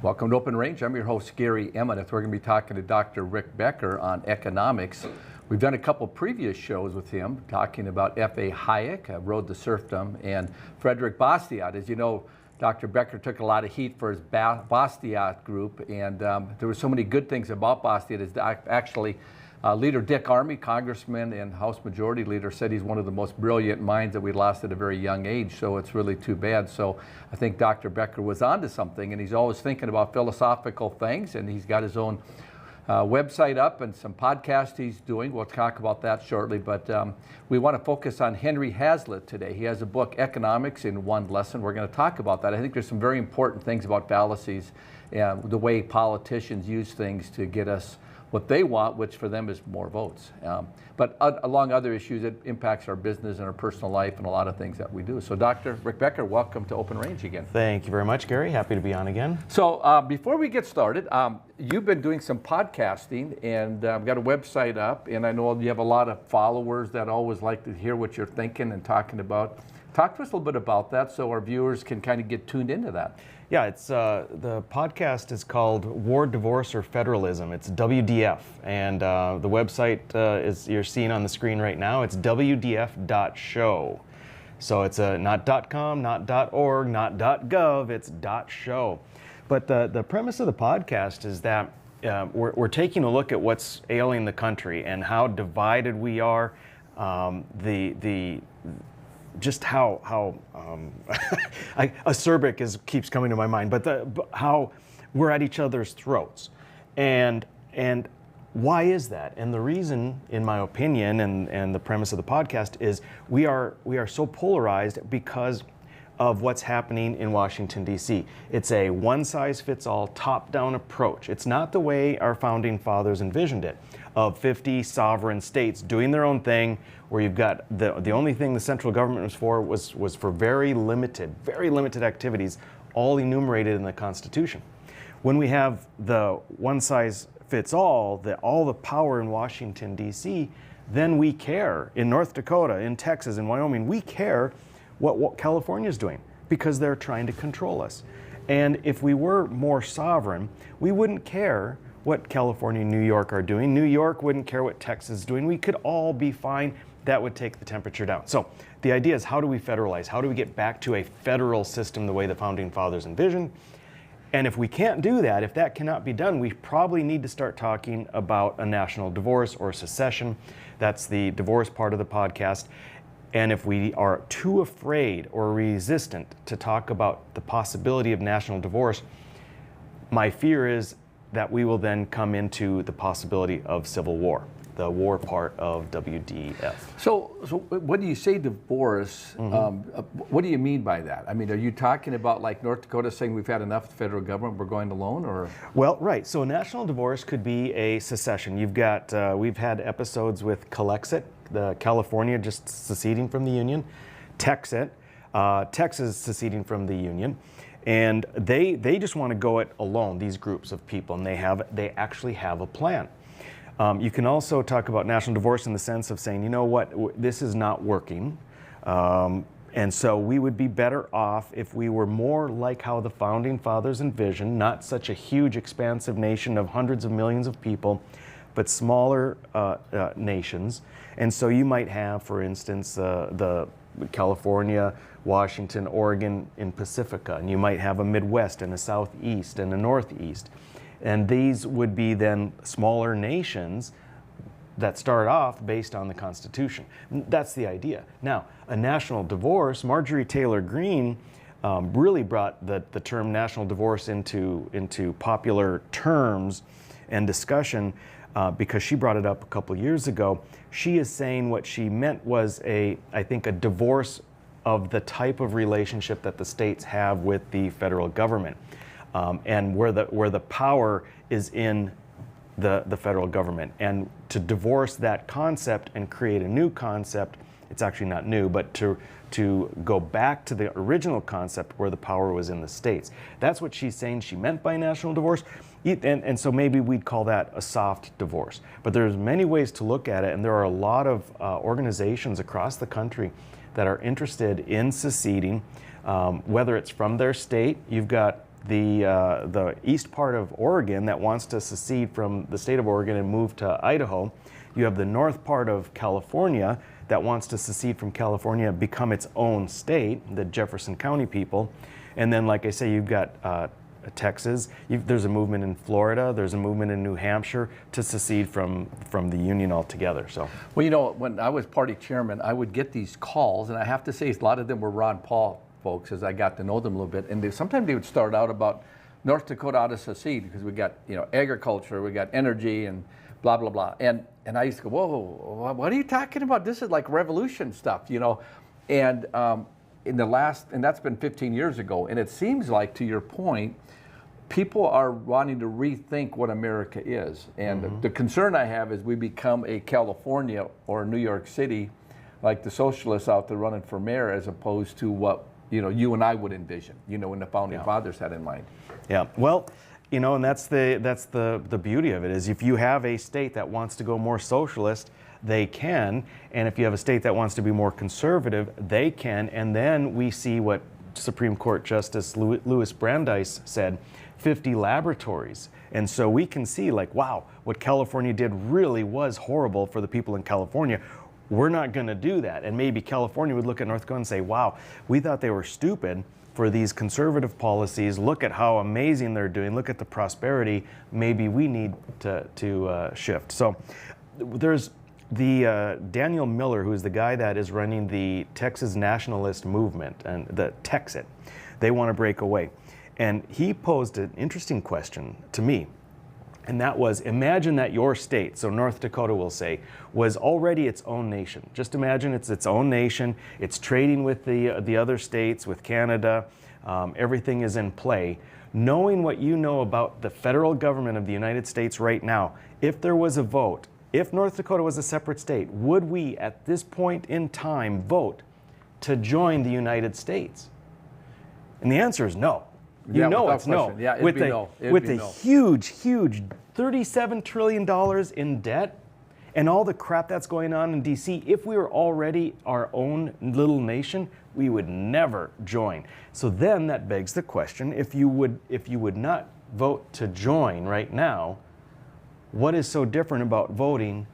Welcome to Open Range. I'm your host, Gary Emineth. We're going to be talking to Dr. Rick Becker on economics. We've done a couple previous shows with him talking about F.A. Hayek, Road to Serfdom, and Frederick Bastiat. As you know, Dr. Becker took a lot of heat for his Bastiat group, and there were so many good things about Bastiat. As actually, Leader Dick Armey, Congressman and House Majority Leader, said he's one of the most brilliant minds that we lost at a very young age, so it's really too bad. So I think Dr. Becker was onto something, and he's always thinking about philosophical things, and he's got his own website up and some podcasts he's doing. We'll talk about that shortly, but we want to focus on Henry Hazlitt today. He has a book, Economics in One Lesson. We're going to talk about that. I think there's some very important things about fallacies and the way politicians use things to get us what they want, which for them is more votes. But along other issues, it impacts our business and our personal life and a lot of things that we do. So Dr. Rick Becker, welcome to Open Range again. Thank you very much, Gary. Happy to be on again. So before we get started, you've been doing some podcasting and got a website up, and I know you have a lot of followers that always like to hear what you're thinking and talking about. Talk to us a little bit about that so our viewers can kind of get tuned into that. Yeah, it's the podcast is called War, Divorce, or Federalism. It's WDF, and the website is you're seeing on the screen right now. It's WDF.show. So it's not .com, not .org, not .gov. It's .show. But the premise of the podcast is that we're taking a look at what's ailing the country and how divided we are. Just how acerbic keeps coming to my mind, but how we're at each other's throats, and why is that? And the reason, in my opinion, and the premise of the podcast is we are so polarized because of what's happening in Washington, D.C. It's a one-size-fits-all, top-down approach. It's not the way our founding fathers envisioned it, of 50 sovereign states doing their own thing, where you've got the only thing the central government was for very limited activities, all enumerated in the Constitution. When we have the one-size-fits-all, all the power in Washington, D.C., then we care. In North Dakota, in Texas, in Wyoming, we care what California is doing because they're trying to control us. And if we were more sovereign, we wouldn't care what California and New York are doing. New York wouldn't care what Texas is doing. We could all be fine. That would take the temperature down. So the idea is, how do we federalize? How do we get back to a federal system the way the founding fathers envisioned? And if we can't do that, if that cannot be done, we probably need to start talking about a national divorce or secession. That's the divorce part of the podcast. And if we are too afraid or resistant to talk about the possibility of national divorce, my fear is that we will then come into the possibility of civil war, the war part of WDF. So when you say divorce, what do you mean by that? I mean, are you talking about like North Dakota saying we've had enough of the federal government, we're going alone, or? Well, right. So a national divorce could be a secession. You've got, we've had episodes with Calexit, the California just seceding from the Union, Texas seceding from the Union. And they just want to go it alone, these groups of people, and they actually have a plan. You can also talk about national divorce in the sense of saying, you know what, this is not working, and so we would be better off if we were more like how the founding fathers envisioned, not such a huge, expansive nation of hundreds of millions of people, but smaller nations. And so you might have, for instance, the California, Washington, Oregon in Pacifica, and you might have a Midwest and a Southeast and a Northeast. And these would be then smaller nations that start off based on the Constitution. That's the idea. Now, a national divorce, Marjorie Taylor Greene really brought the term national divorce into popular terms and discussion because she brought it up a couple years ago. She is saying what she meant was I think a divorce of the type of relationship that the states have with the federal government, and where the power is in the federal government. And to divorce that concept and create a new concept, it's actually not new, but to go back to the original concept where the power was in the states. That's what she's saying she meant by national divorce. And so maybe we'd call that a soft divorce. But there's many ways to look at it, and there are a lot of organizations across the country that are interested in seceding, whether it's from their state. You've got the east part of Oregon that wants to secede from the state of Oregon and move to Idaho. You have the north part of California that wants to secede from California, become its own state, the Jefferson County people. And then, like I say, you've got Texas. There's a movement in Florida. There's a movement in New Hampshire to secede from the Union altogether. So, well, you know, when I was party chairman, I would get these calls, and I have to say, a lot of them were Ron Paul folks as I got to know them a little bit. And sometimes they would start out about North Dakota ought to secede because we got, you know, agriculture, we got energy, and blah blah blah. And I used to go, whoa, what are you talking about? This is like revolution stuff, you know. And and that's been 15 years ago. And it seems like, to your point, people are wanting to rethink what America is. And the concern I have is we become a California or a New York City, like the socialists out there running for mayor, as opposed to what, you know, you and I would envision, you know, and the founding fathers had in mind. Yeah, well, you know, and that's the beauty of it, is if you have a state that wants to go more socialist, they can, and if you have a state that wants to be more conservative, they can. And then we see what Supreme Court Justice Louis Brandeis said, 50 laboratories. And so we can see, like, wow, what California did really was horrible for the people in California. We're not going to do that. And maybe California would look at North Dakota and say, wow, we thought they were stupid for these conservative policies. Look at how amazing they're doing. Look at the prosperity. Maybe we need to shift. So there's the Daniel Miller, who's the guy that is running the Texas nationalist movement, and the Texit. They want to break away. And he posed an interesting question to me. And that was, imagine that your state, so North Dakota will say, was already its own nation. Just imagine it's its own nation. It's trading with the other states, with Canada. Everything is in play. Knowing what you know about the federal government of the United States right now, if there was a vote, if North Dakota was a separate state, would we at this point in time vote to join the United States? And the answer is no. You know it's no. Yeah, it'd be no. With the huge $37 trillion in debt and all the crap that's going on in D.C., if we were already our own little nation, we would never join. So then that begs the question, if you would not vote to join right now, what is so different about voting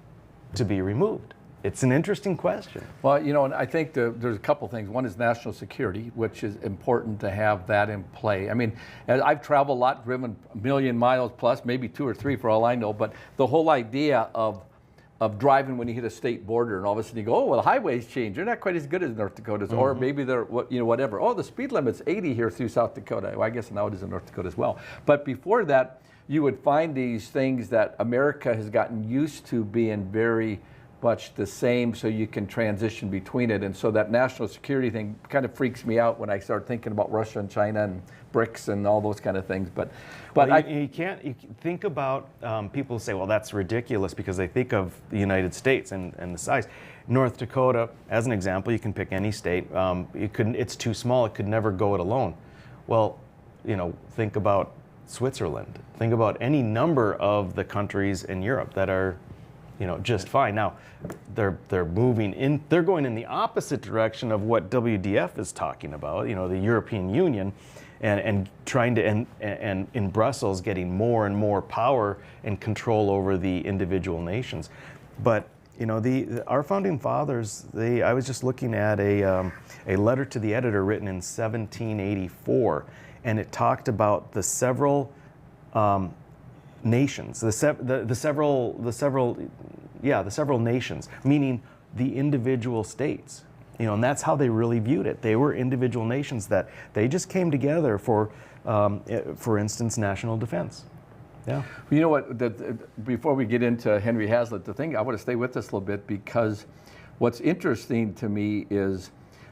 to be removed? It's an interesting question. Well, you know, and I think there's a couple things. One is national security, which is important to have that in play. I mean, I've traveled a lot, driven 1 million miles plus, maybe 2 or 3 for all I know, but the whole idea of driving when you hit a state border and all of a sudden you go, oh, well, the highways change. They're not quite as good as North Dakota's, or maybe they're, you know, whatever. Oh, the speed limit's 80 here through South Dakota. Well, I guess now it is in North Dakota as well. But before that, you would find these things that America has gotten used to being very much the same, so you can transition between it. And so that national security thing kind of freaks me out when I start thinking about Russia and China and BRICS and all those kind of things. But well, you can't think about, people say, well, that's ridiculous, because they think of the United States and the size. North Dakota, as an example, you can pick any state. It's too small. It could never go it alone. Well, you know, think about Switzerland. Think about any number of the countries in Europe that are, you know, just fine. Now, they're moving in. They're going in the opposite direction of what WDF is talking about. You know, the European Union, and trying to and in Brussels getting more and more power and control over the individual nations. But you know, our founding fathers. I was just looking at a letter to the editor written in 1784, and it talked about the several nations, the several nations, meaning the individual states. You know, and that's how they really viewed it. They were individual nations that they just came together for instance, national defense. Yeah. You know what? Before we get into Henry Hazlitt, the thing I want to stay with this a little bit, because what's interesting to me is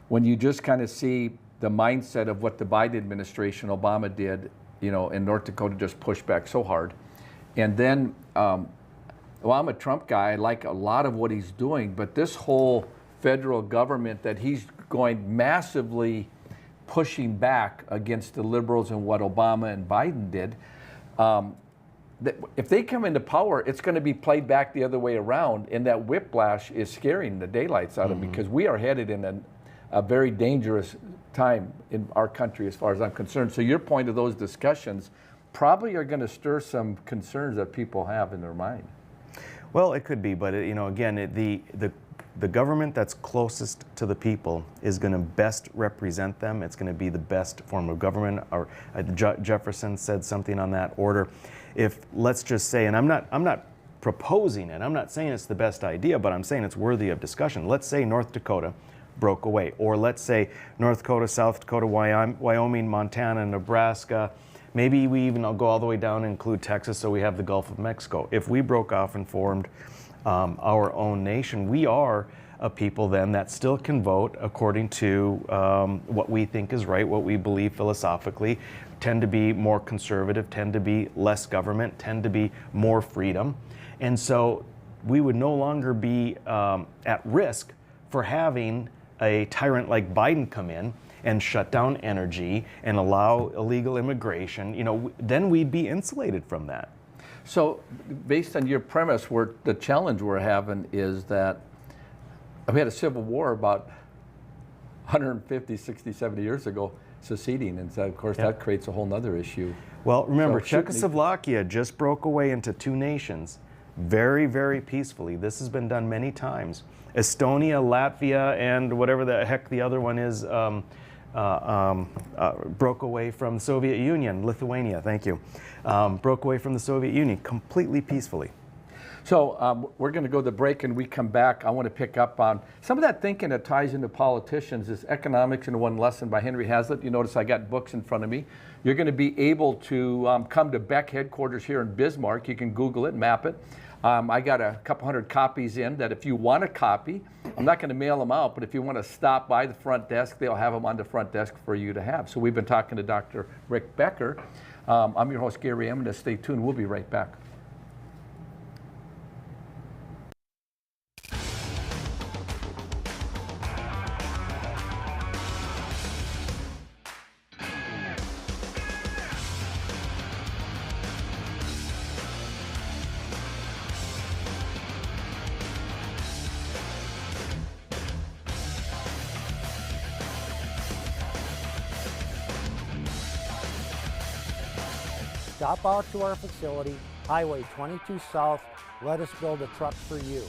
when you just kind of see the mindset of what the Biden administration, Obama did, you know, in North Dakota, just pushed back so hard. And then, well, I'm a Trump guy. I like a lot of what he's doing, but this whole federal government that he's going massively pushing back against the liberals and what Obama and Biden did, if they come into power, it's going to be played back the other way around, and that whiplash is scaring the daylights out of them, because we are headed in a very dangerous time in our country as far as I'm concerned. So your point of those discussions probably are going to stir some concerns that people have in their mind. Well, it could be, but the government that's closest to the people is going to best represent them. It's going to be the best form of government. Or Jefferson said something on that order. If, let's just say, and I'm not proposing it, I'm not saying it's the best idea, but I'm saying it's worthy of discussion. Let's say North Dakota broke away, or let's say North Dakota, South Dakota, Wyoming, Montana, Nebraska. Maybe we even go all the way down and include Texas, so we have the Gulf of Mexico. If we broke off and formed our own nation, we are a people then that still can vote according to what we think is right, what we believe philosophically, tend to be more conservative, tend to be less government, tend to be more freedom. And so we would no longer be at risk for having a tyrant like Biden come in and shut down energy and allow illegal immigration. Then we'd be insulated from that. So based on your premise, the challenge we're having is that we had a civil war about 150, 60, 70 years ago, seceding, and so of course that creates a whole nother issue. Well, remember, Czechoslovakia just broke away into two nations very, very peacefully. This has been done many times. Estonia, Latvia, and whatever the heck the other one is, broke away from the Soviet Union. Lithuania, thank you. Broke away from the Soviet Union completely peacefully. So we're going to go to the break, and we come back. I want to pick up on some of that thinking that ties into politicians. Is Economics in One Lesson by Henry Hazlitt. You notice I got books in front of me. You're going to be able to come to Beck headquarters here in Bismarck. You can Google it, map it. I got a couple hundred copies in that if you want a copy, I'm not going to mail them out, but if you want to stop by the front desk, they'll have them on the front desk for you to have. So we've been talking to Dr. Rick Becker. I'm your host, Gary Emineth. Stay tuned. We'll be right back. Stop out to our facility, Highway 22 South. Let us build a truck for you.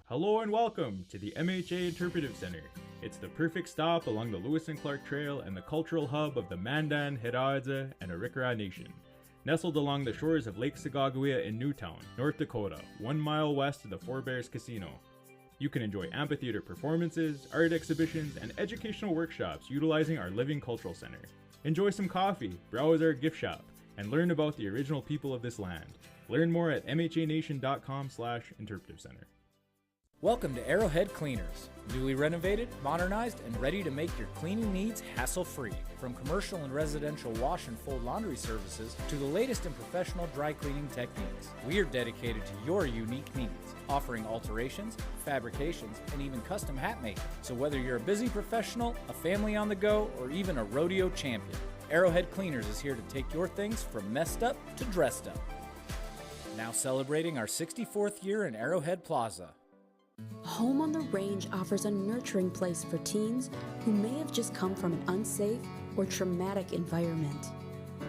Hello and welcome to the MHA Interpretive Center. It's the perfect stop along the Lewis and Clark Trail and the cultural hub of the Mandan, Hidatsa, and Arikara Nation. Nestled along the shores of Lake Sagaguia in Newtown, North Dakota, 1 mile west of the Four Bears Casino. You can enjoy amphitheater performances, art exhibitions, and educational workshops utilizing our Living Cultural Center. Enjoy some coffee, browse our gift shop, and learn about the original people of this land. Learn more at mhanation.com/interpretive center. Welcome to Arrowhead Cleaners. Newly renovated, modernized, and ready to make your cleaning needs hassle-free. From commercial and residential wash and fold laundry services to the latest in professional dry cleaning techniques, we are dedicated to your unique needs, offering alterations, fabrications, and even custom hat making. So whether you're a busy professional, a family on the go, or even a rodeo champion, Arrowhead Cleaners is here to take your things from messed up to dressed up. Now celebrating our 64th year in Arrowhead Plaza. Home on the Range offers a nurturing place for teens who may have just come from an unsafe or traumatic environment.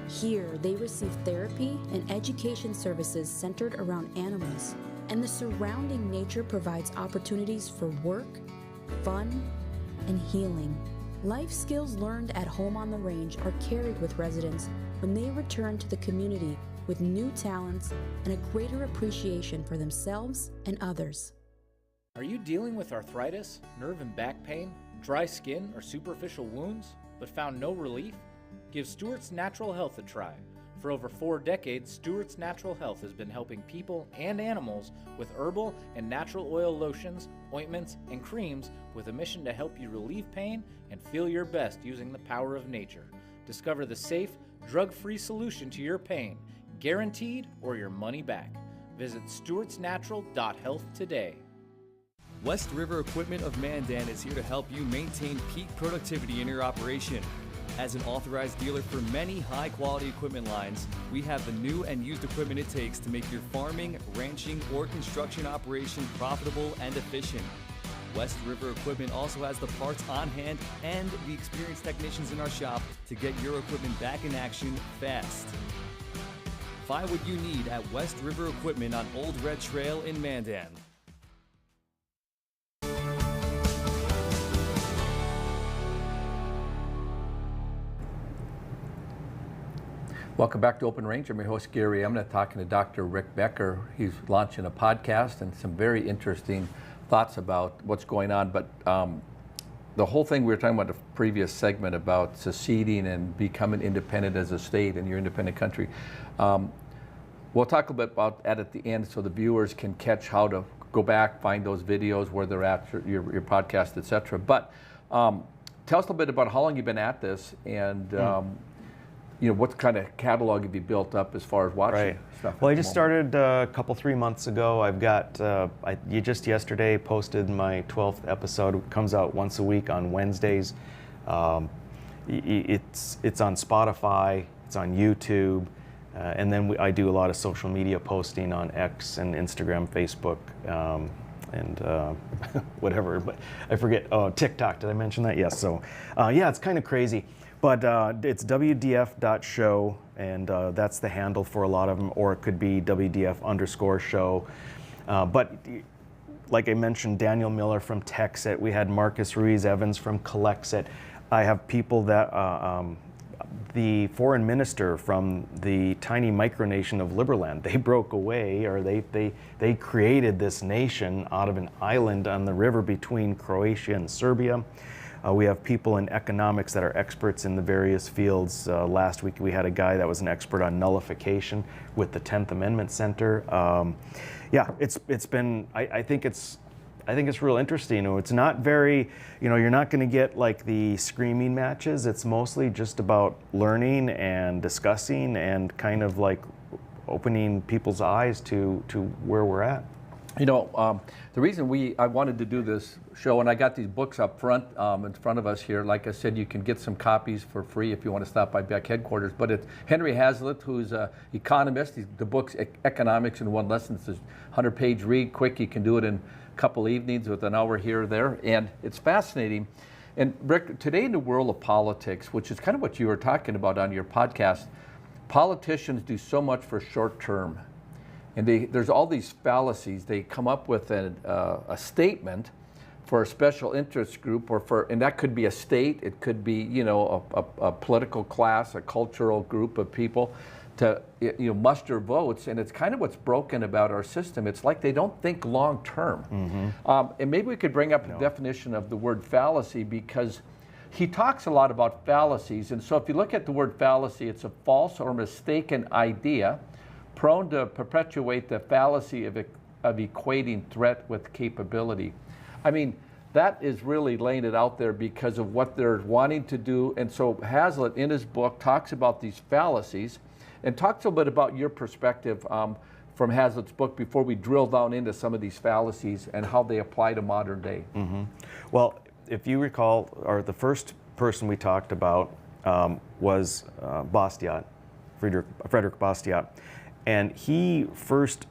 Here, they receive therapy and education services centered around animals, and the surrounding nature provides opportunities for work, fun, and healing. Life skills learned at Home on the Range are carried with residents when they return to the community with new talents and a greater appreciation for themselves and others. Are you dealing with arthritis, nerve and back pain, dry skin, or superficial wounds, but found no relief? Give Stewart's Natural Health a try. For over 4 decades, Stewart's Natural Health has been helping people and animals with herbal and natural oil lotions, ointments, and creams with a mission to help you relieve pain and feel your best using the power of nature. Discover the safe, drug-free solution to your pain, guaranteed or your money back. Visit stewartsnatural.health today. West River Equipment of Mandan is here to help you maintain peak productivity in your operation. As an authorized dealer for many high-quality equipment lines, we have the new and used equipment it takes to make your farming, ranching, or construction operation profitable and efficient. West River Equipment also has the parts on hand and the experienced technicians in our shop to get your equipment back in action fast. Find what you need at West River Equipment on Old Red Trail in Mandan. Welcome back to Open Range. I'm your host, Gary Emineth, talking to Dr. Rick Becker. He's launching a podcast and some very interesting thoughts about what's going on. But the whole thing we were talking about the previous segment about seceding and becoming independent as a state and your independent country. We'll talk a bit about that at the end so the viewers can catch how to go back, find those videos, where they're at, your podcast, etc. But tell us a little bit about how long you've been at this and what kind of catalog have you built up as far as watching stuff? Well, I just started a couple, 3 months ago. I've got, you just yesterday posted my 12th episode. It comes out once a week on Wednesdays. It's on Spotify, it's on YouTube, and then I do a lot of social media posting on X and Instagram, Facebook, and whatever, but I forget, TikTok, did I mention that? Yes, so yeah, it's kind of crazy. But it's WDF.show, and that's the handle for a lot of them, or it could be WDF_show. But like I mentioned, Daniel Miller from Texit, we had Marcus Ruiz-Evans from Collexit. I have people that, the foreign minister from the tiny micronation of Liberland, they broke away, or they created this nation out of an island on the river between Croatia and Serbia. We have people in economics that are experts in the various fields. Last week we had a guy that was an expert on nullification with the 10th Amendment Center. Yeah, it's been. I think it's real interesting. It's not very. You're not going to get like the screaming matches. It's mostly just about learning and discussing and kind of like opening people's eyes to where we're at. The reason I wanted to do this show, and I got these books up front, in front of us here. Like I said, you can get some copies for free if you want to stop by Beck headquarters. But it's Henry Hazlitt, who's an economist. The book's Economics in One Lesson. It's a 100-page read, quick. You can do it in a couple evenings with an hour here or there. And it's fascinating. And Rick, today in the world of politics, which is kind of what you were talking about on your podcast, politicians do so much for short term. And there's all these fallacies. They come up with a statement for a special interest group, and that could be a state, it could be a political class, a cultural group of people to muster votes. And it's kind of what's broken about our system. It's like they don't think long term. Mm-hmm. And maybe we could bring up the definition of the word fallacy, because he talks a lot about fallacies. And so if you look at the word fallacy, it's a false or mistaken idea prone to perpetuate the fallacy of equating threat with capability. I mean, that is really laying it out there because of what they're wanting to do. And so Hazlitt, in his book, talks about these fallacies and talks a little bit about your perspective from Hazlitt's book before we drill down into some of these fallacies and how they apply to modern day. Mm-hmm. Well, if you recall, the first person we talked about was Bastiat, Frederick Bastiat. And he first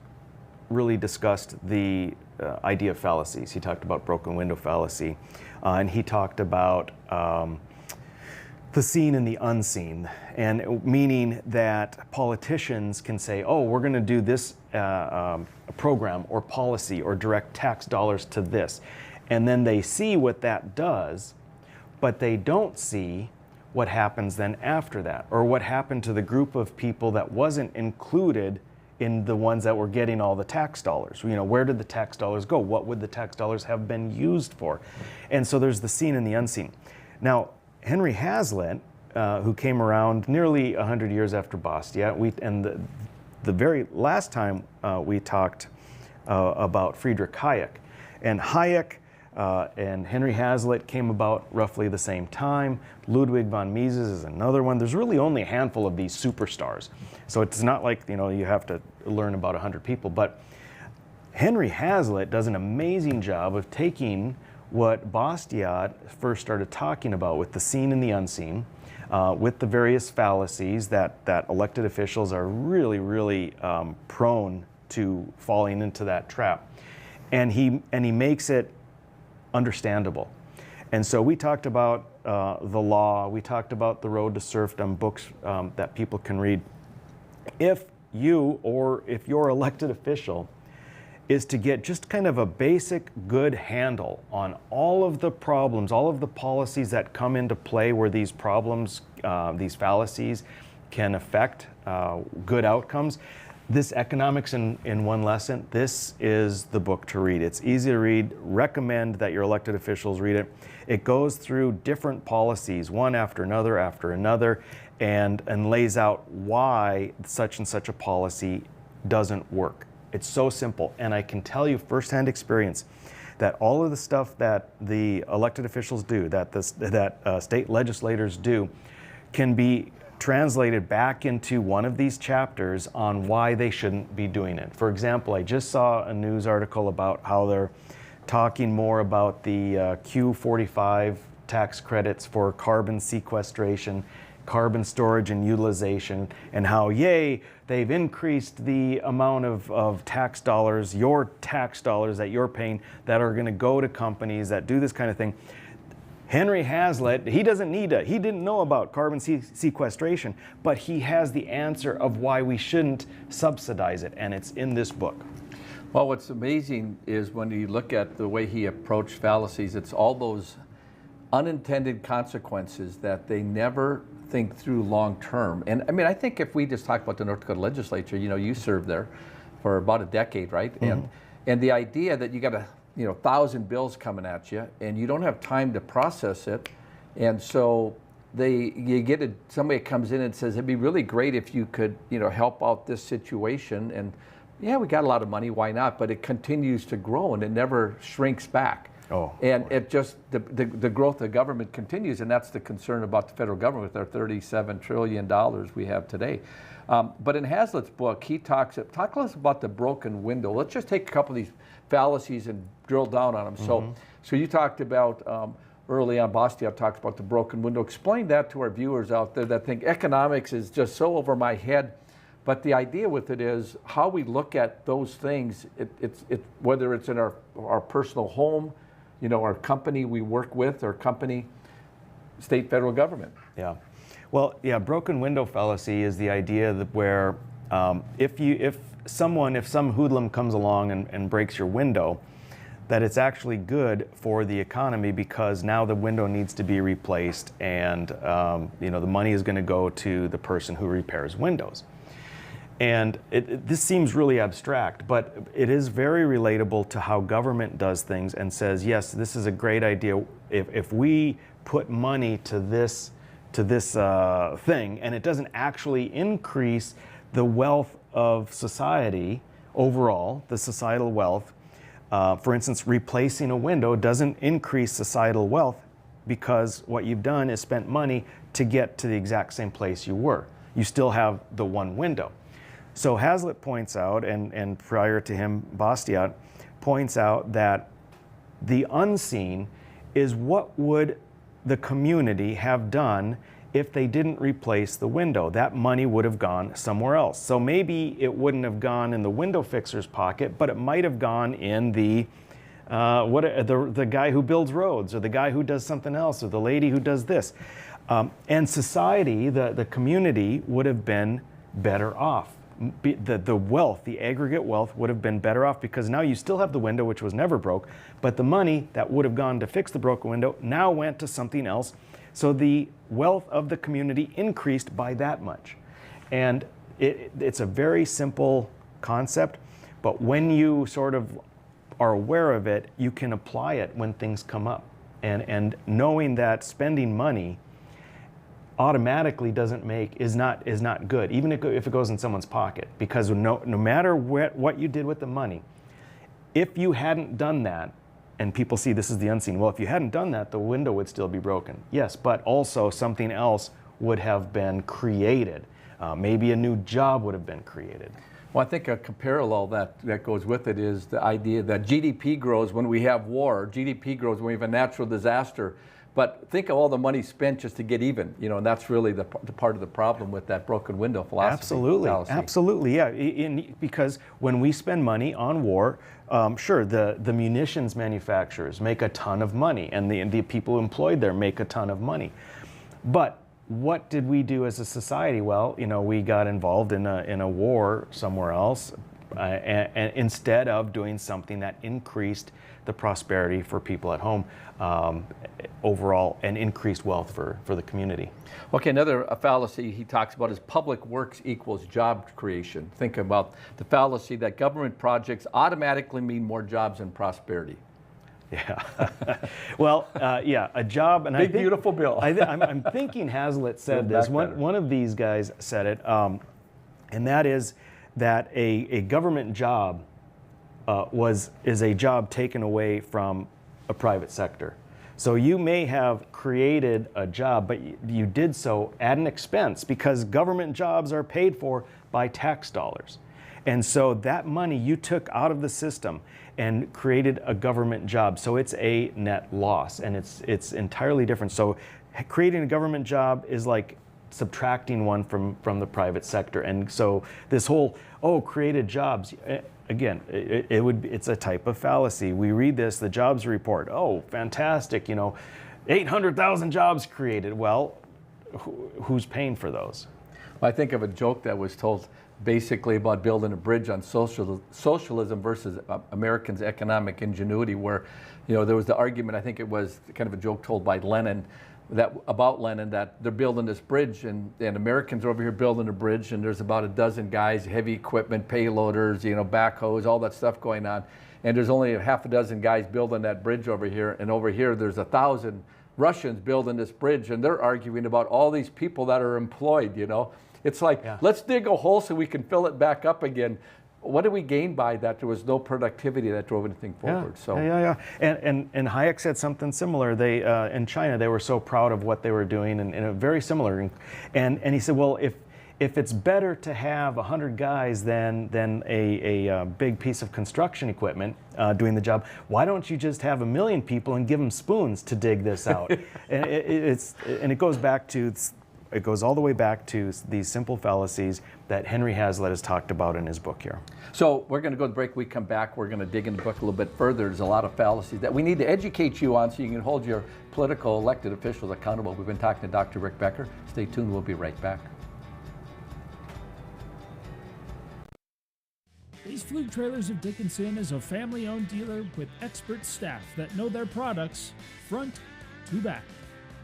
really discussed the idea of fallacies. He talked about broken window fallacy, and he talked about the seen and the unseen, and meaning that politicians can say, oh, we're going to do this program or policy or direct tax dollars to this. And then they see what that does, but they don't see what happens then after that, or what happened to the group of people that wasn't included in the ones that were getting all the tax dollars. Where did the tax dollars go? What would the tax dollars have been used for? And so there's the seen and the unseen. Now, Henry Hazlitt, who came around nearly 100 years after Bastiat, and the very last time we talked about Friedrich Hayek, and Hayek and Henry Hazlitt came about roughly the same time. Ludwig von Mises is another one. There's really only a handful of these superstars. So it's not like, you have to learn about 100 people. But Henry Hazlitt does an amazing job of taking what Bastiat first started talking about with the seen and the unseen, with the various fallacies that elected officials are really, really prone to falling into that trap. And he makes it understandable. And so we talked about the law, we talked about the Road to Serfdom, books that people can read. If you, or if your elected official, is to get just kind of a basic good handle on all of the problems, all of the policies that come into play where these problems, these fallacies can affect good outcomes. This Economics in One Lesson, this is the book to read. It's easy to read. Recommend that your elected officials read it. It goes through different policies, one after another, and lays out why such and such a policy doesn't work. It's so simple, and I can tell you firsthand experience that all of the stuff that the elected officials do, that state legislators do, can be translated back into one of these chapters on why they shouldn't be doing it. For example, I just saw a news article about how they're talking more about the Q45 tax credits for carbon sequestration, carbon storage and utilization, and how, yay, they've increased the amount of tax dollars, your tax dollars that you're paying, that are going to go to companies that do this kind of thing. Henry Hazlitt, he didn't know about carbon sequestration, but he has the answer of why we shouldn't subsidize it, and it's in this book. Well, what's amazing is when you look at the way he approached fallacies, it's all those unintended consequences that they never think through long term. And I mean, I think if we just talk about the North Dakota legislature, you know, you served there for about a decade, right? Mm-hmm. And the idea that you got 1,000 bills coming at you and you don't have time to process it, and so somebody comes in and says it'd be really great if you could help out this situation, and yeah, we got a lot of money, why not? But it continues to grow and it never shrinks back. And it just, the growth of government continues, and that's the concern about the federal government with our $37 trillion we have today. But in Hazlitt's book, he talks to us about the broken window. Let's just take a couple of these fallacies and drill down on them. Mm-hmm. So you talked about, early on, Bastiat talks about the broken window. Explain that to our viewers out there that think economics is just so over my head. But the idea with it is how we look at those things, whether it's in our personal home, our company we work with, or company, state, federal government. Yeah. Well, yeah, broken window fallacy is the idea that where if some hoodlum comes along and breaks your window, that it's actually good for the economy because now the window needs to be replaced, and the money is going to go to the person who repairs windows. And this seems really abstract, but it is very relatable to how government does things and says, yes, this is a great idea. If we put money to this thing, and it doesn't actually increase the wealth of society overall, the societal wealth. For instance, replacing a window doesn't increase societal wealth because what you've done is spent money to get to the exact same place you were. You still have the one window. So Hazlitt points out, and prior to him, Bastiat points out that the unseen is what would the community have done if they didn't replace the window. That money would have gone somewhere else. So maybe it wouldn't have gone in the window fixer's pocket, but it might have gone in the guy who builds roads, or the guy who does something else, or the lady who does this. And society, the community, would have been better off. The wealth, the aggregate wealth, would have been better off because now you still have the window, which was never broke, but the money that would have gone to fix the broken window now went to something else. So the wealth of the community increased by that much. And it's a very simple concept, but when you sort of are aware of it, you can apply it when things come up. And knowing that spending money automatically is not good, even if it goes in someone's pocket, because no matter what you did with the money, if you hadn't done that, and people see this is the unseen, well, if you hadn't done that, the window would still be broken. Yes, but also something else would have been created. Maybe a new job would have been created. Well, I think a parallel that goes with it is the idea that GDP grows when we have war, GDP grows when we have a natural disaster. But think of all the money spent just to get even, and that's really the part of the problem with that broken window philosophy. Absolutely, fallacy. absolutely, yeah. Because when we spend money on war, sure, the munitions manufacturers make a ton of money, and the people employed there make a ton of money. But what did we do as a society? Well, we got involved in a war somewhere else, and instead of doing something that increased the prosperity for people at home overall and increased wealth for the community. Okay, another fallacy he talks about is public works equals job creation. Think about the fallacy that government projects automatically mean more jobs and prosperity. Yeah. Well, yeah, a job. And Big, beautiful bill. I'm thinking Hazlitt said this. One of these guys said it, and that is that a government job is a job taken away from a private sector. So you may have created a job, but you did so at an expense because government jobs are paid for by tax dollars. And so that money you took out of the system and created a government job. So it's a net loss, and it's entirely different. So creating a government job is like subtracting one from the private sector. And so this whole, created jobs, again, it's a type of fallacy. We read this, the jobs report, fantastic, 800,000 jobs created. Well, who's paying for those? I think of a joke that was told basically about building a bridge on socialism versus Americans' economic ingenuity, where there was the argument, I think it was kind of a joke told by Lenin, that they're building this bridge, and Americans are over here building a bridge, and there's about a dozen guys, heavy equipment, payloaders, backhoes, all that stuff going on, and there's only a half a dozen guys building that bridge over here, and over here there's 1,000 Russians building this bridge, and they're arguing about all these people that are employed. It's like, let's dig a hole so we can fill it back up again. What did we gain by that? There was no productivity that drove anything forward. Yeah. And Hayek said something similar. They in China, they were so proud of what they were doing, and very similar. And he said, well, if it's better to have 100 guys than a big piece of construction equipment doing the job, why don't you just have 1 million people and give them spoons to dig this out? And it goes back to. It goes all the way back to these simple fallacies that Henry Hazlitt has talked about in his book here. So we're going to go to break. We come back. We're going to dig into the book a little bit further. There's a lot of fallacies that we need to educate you on so you can hold your political elected officials accountable. We've been talking to Dr. Rick Becker. Stay tuned. We'll be right back. Base Flug Trailers of Dickinson is a family-owned dealer with expert staff that know their products front to back.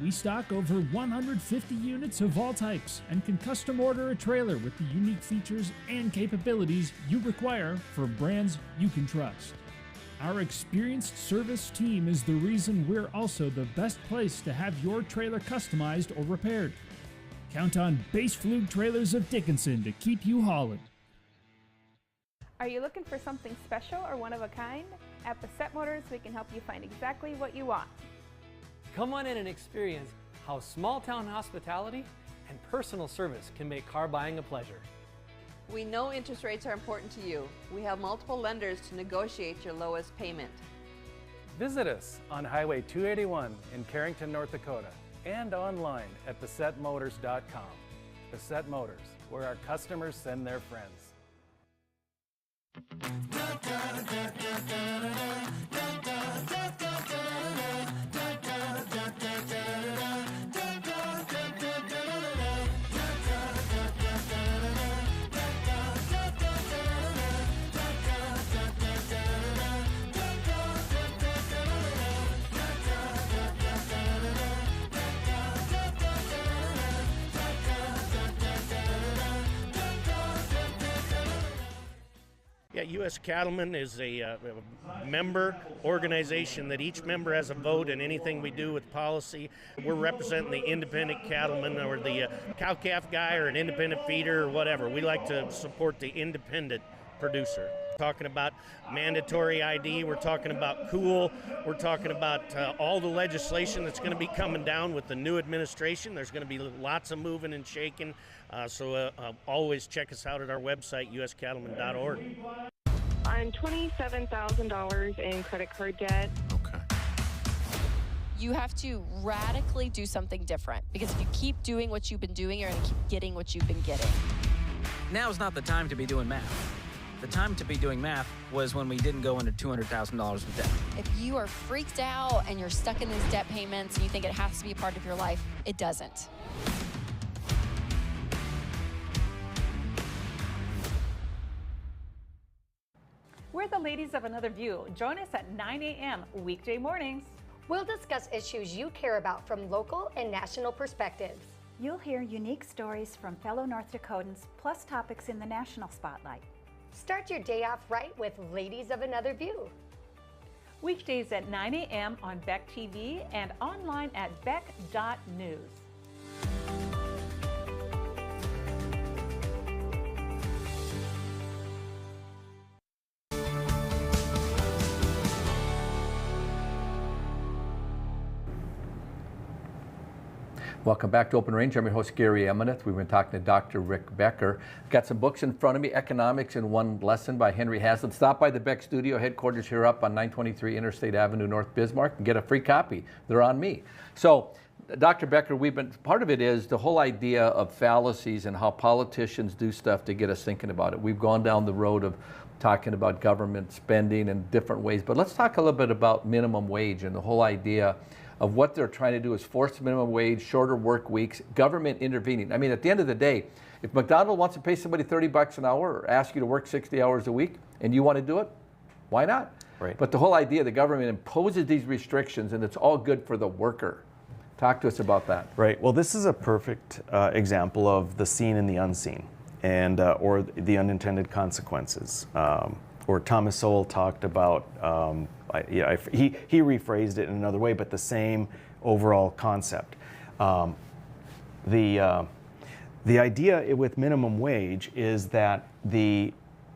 We stock over 150 units of all types and can custom order a trailer with the unique features and capabilities you require for brands you can trust. Our experienced service team is the reason we're also the best place to have your trailer customized or repaired. Count on Base Flug Trailers of Dickinson to keep you hauling. Are you looking for something special or one of a kind? At Bassett Motors, we can help you find exactly what you want. Come on in and experience how small-town hospitality and personal service can make car buying a pleasure. We know interest rates are important to you. We have multiple lenders to negotiate your lowest payment. Visit us on Highway 281 in Carrington, North Dakota, and online at BassettMotors.com. Bassett Motors, where our customers send their friends. Yeah, U.S. Cattlemen is a member organization that each member has a vote in anything we do with policy. We're representing the independent cattleman or the cow-calf guy or an independent feeder or whatever. We like to support the independent producer. We're talking about mandatory ID, we're talking about cool, we're talking about all the legislation that's going to be coming down with the new administration. There's going to be lots of moving and shaking. So always check us out at our website, uscattleman.org. I'm $27,000 in credit card debt. Okay. You have to radically do something different, because if you keep doing what you've been doing, you're going to keep getting what you've been getting. Now's not the time to be doing math. The time to be doing math was when we didn't go into $200,000 of debt. If you are freaked out and you're stuck in these debt payments and you think it has to be a part of your life, it doesn't. We're the ladies of Another View. Join us at 9 a.m. weekday mornings. We'll discuss issues you care about from local and national perspectives. You'll hear unique stories from fellow North Dakotans, plus topics in the national spotlight. Start your day off right with Ladies of Another View. Weekdays at 9 a.m. on Beck TV and online at beck.news. Welcome back to Open Range. I'm your host, Gary Emineth. We've been talking to Dr. Rick Becker. Got some books in front of me, Economics in One Lesson by Henry Hazlitt. Stop by the Beck Studio headquarters here up on 923 Interstate Avenue, North Bismarck, and get a free copy. They're on me. So, Dr. Becker, part of it is the whole idea of fallacies and how politicians do stuff to get us thinking about it. We've gone down the road of talking about government spending in different ways, but let's talk a little bit about minimum wage and the whole idea of what they're trying to do is force minimum wage, shorter work weeks, government intervening. I mean, at the end of the day, if McDonald's wants to pay somebody $30 an hour or ask you to work 60 hours a week and you want to do it, why not? Right. But the whole idea the government imposes these restrictions and it's all good for the worker. Talk to us about that. Right. Well, this is a perfect example of the seen and the unseen, and or the unintended consequences. Or Thomas Sowell talked about, he rephrased it in another way, but the same overall concept. The idea with minimum wage is that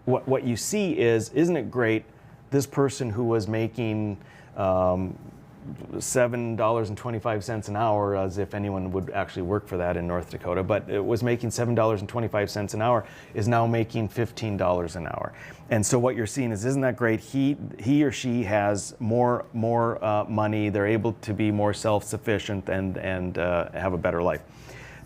what you see is, isn't it great, this person who was making $7.25 an hour, as if anyone would actually work for that in North Dakota, but it was making $7.25 an hour, is now making $15 an hour. And so what you're seeing is, isn't that great? He or she has more money, they're able to be more self-sufficient and have a better life.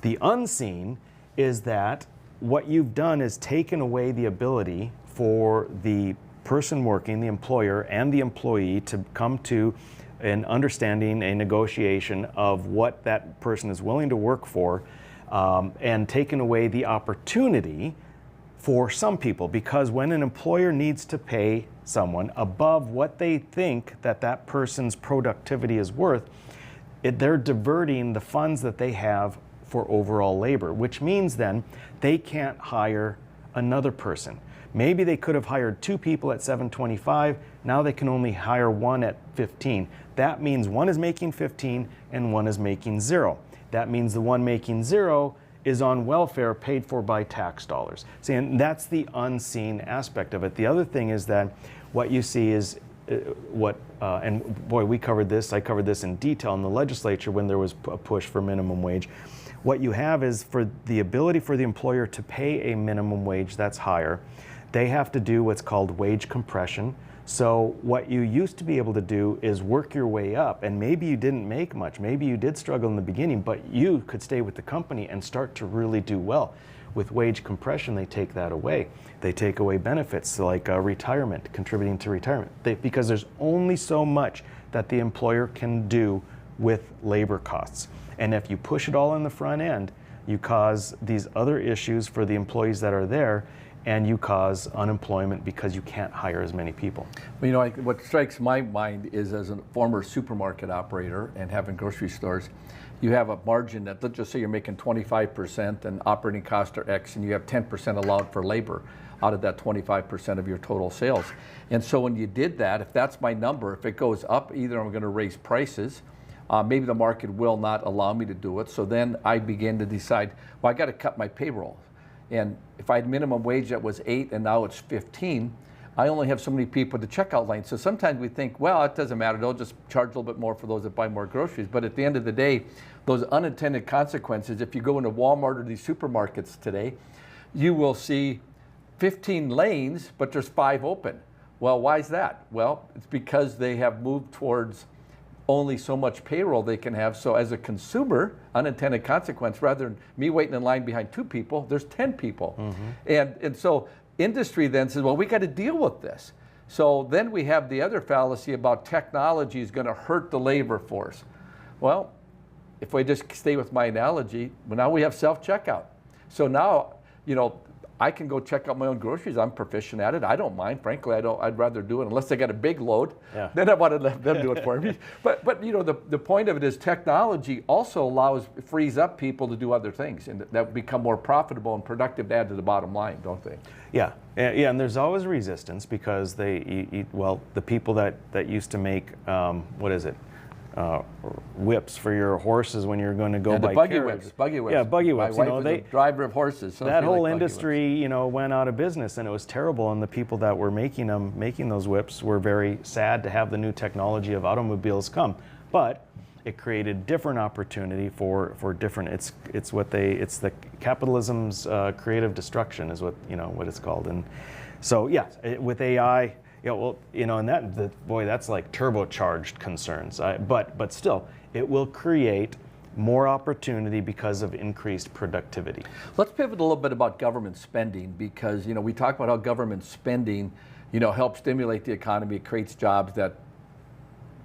The unseen is that what you've done is taken away the ability for the person working, the employer, and the employee to come to an understanding, a negotiation of what that person is willing to work for, and taken away the opportunity for some people. Because when an employer needs to pay someone above what they think that person's productivity is worth, they're diverting the funds that they have for overall labor, which means then they can't hire another person. Maybe they could have hired 2 people at $7.25, now they can only hire 1 at $15. That means one is making 15 and one is making 0. That means the one making 0 is on welfare paid for by tax dollars. See, and that's the unseen aspect of it. The other thing is that what you see is and boy, I covered this in detail in the legislature when there was a push for minimum wage. What you have is, for the ability for the employer to pay a minimum wage that's higher, they have to do what's called wage compression. So what you used to be able to do is work your way up, and maybe you didn't make much, maybe you did struggle in the beginning, but you could stay with the company and start to really do well. With wage compression, they take that away. They take away benefits like retirement, contributing to retirement, because there's only so much that the employer can do with labor costs. And if you push it all in the front end, you cause these other issues for the employees that are there, and you cause unemployment because you can't hire as many people. Well, you know, what strikes my mind is, as a former supermarket operator and having grocery stores, you have a margin that, let's just say you're making 25% and operating costs are X, and you have 10% allowed for labor out of that 25% of your total sales. And so when you did that, if that's my number, if it goes up, either I'm going to raise prices, maybe the market will not allow me to do it. So then I begin to decide, well, I got to cut my payroll. And if I had minimum wage that was 8 and now it's 15, I only have so many people at the checkout line. So sometimes we think, well, it doesn't matter, they'll just charge a little bit more for those that buy more groceries. But at the end of the day, those unintended consequences, if you go into Walmart or these supermarkets today, you will see 15 lanes, but there's 5 open. Well, why is that? Well, it's because they have moved towards only so much payroll they can have. So as a consumer, unintended consequence, rather than me waiting in line behind 2 people, there's 10 people. And so industry then says, well, we got to deal with this. So then we have the other fallacy about technology is going to hurt the labor force. Well, if we just stay with my analogy, well, now we have self-checkout. So now, you know, I can go check out my own groceries. I'm proficient at it. I don't mind, frankly. I'd rather do it unless they got a big load. Yeah. Then I want to let them do it for me. But you know, the point of it is technology also frees up people to do other things and that become more profitable and productive to add to the bottom line, don't they? Yeah, yeah, and there's always resistance because the people that used to make whips for your horses when you're going to go buy buggy carrots. whips, buggy whips. Yeah, buggy whips. My wife is a driver of horses. So that whole industry, you know, went out of business, and it was terrible. And the people that were making those whips were very sad to have the new technology of automobiles come. But it created different opportunity for different. It's the capitalism's creative destruction is what it's called. And so yeah, with AI. Yeah, well, you know, and that's like turbocharged concerns. But still, it will create more opportunity because of increased productivity. Let's pivot a little bit about government spending because, you know, we talk about how government spending, you know, helps stimulate the economy, it creates jobs that,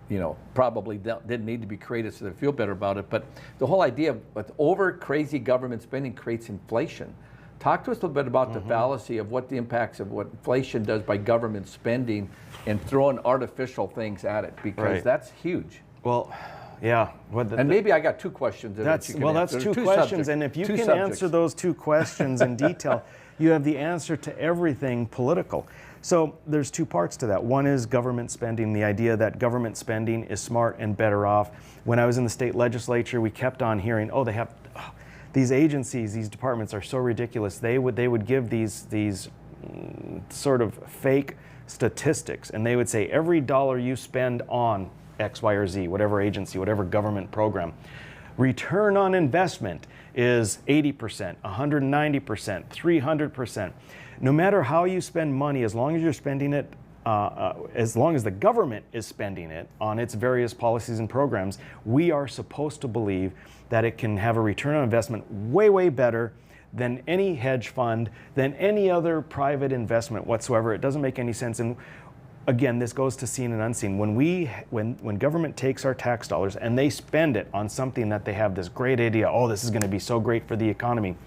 you know, probably didn't need to be created so they feel better about it. But the whole idea of over crazy government spending creates inflation. Talk to us a little bit about the fallacy of what the impacts of what inflation does by government spending and throwing artificial things at it, because that's huge. Well, yeah. And maybe I got 2 questions. That's 2 questions, and if you can answer those 2 questions in detail, you have the answer to everything political. So there's 2 parts to that. One is government spending, the idea that government spending is smart and better off. When I was in the state legislature, we kept on hearing, oh, they have... These agencies, these departments are so ridiculous. They would give these sort of fake statistics, and they would say every dollar you spend on X, Y, or Z, whatever agency, whatever government program, return on investment is 80%, 190%, 300%. No matter how you spend money, as long as you're spending it, as long as the government is spending it on its various policies and programs, we are supposed to believe that it can have a return on investment way, way better than any hedge fund, than any other private investment whatsoever. It doesn't make any sense. And again, this goes to seen and unseen. When government takes our tax dollars and they spend it on something that they have this great idea, oh, this is going to be so great for the economy,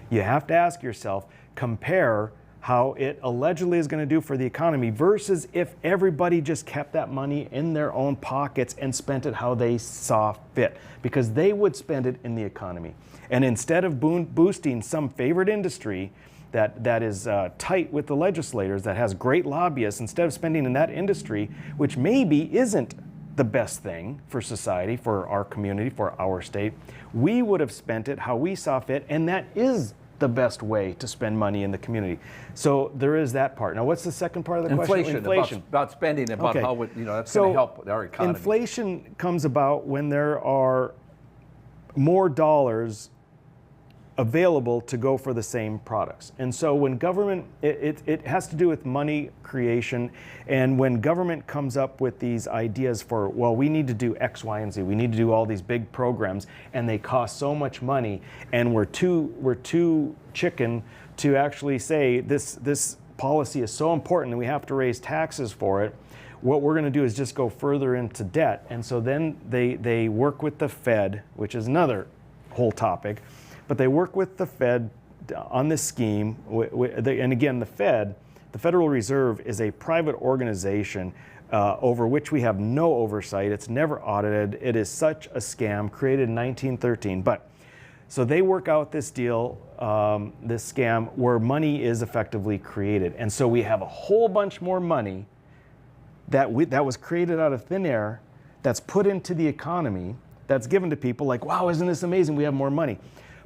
you have to ask yourself, compare how it allegedly is going to do for the economy versus if everybody just kept that money in their own pockets and spent it how they saw fit, because they would spend it in the economy. And instead of boosting some favorite industry that is tight with the legislators, that has great lobbyists, instead of spending in that industry, which maybe isn't the best thing for society, for our community, for our state, we would have spent it how we saw fit, and that is the best way to spend money in the community. So there is that part. Now, what's the second part of the question? Inflation. About spending, about how that's going to help our economy. Inflation comes about when there are more dollars available to go for the same products. And so when government, it has to do with money creation, and when government comes up with these ideas for, well, we need to do X, Y, and Z, we need to do all these big programs, and they cost so much money, and we're too chicken to actually say this policy is so important and we have to raise taxes for it, what we're going to do is just go further into debt. And so then they work with the Fed, which is another whole topic, but they work with the Fed on this scheme. And again, the Federal Reserve, is a private organization over which we have no oversight. It's never audited. It is such a scam, created in 1913. But so they work out this deal, this scam, where money is effectively created. And so we have a whole bunch more money that was created out of thin air, that's put into the economy, that's given to people like, wow, isn't this amazing? We have more money.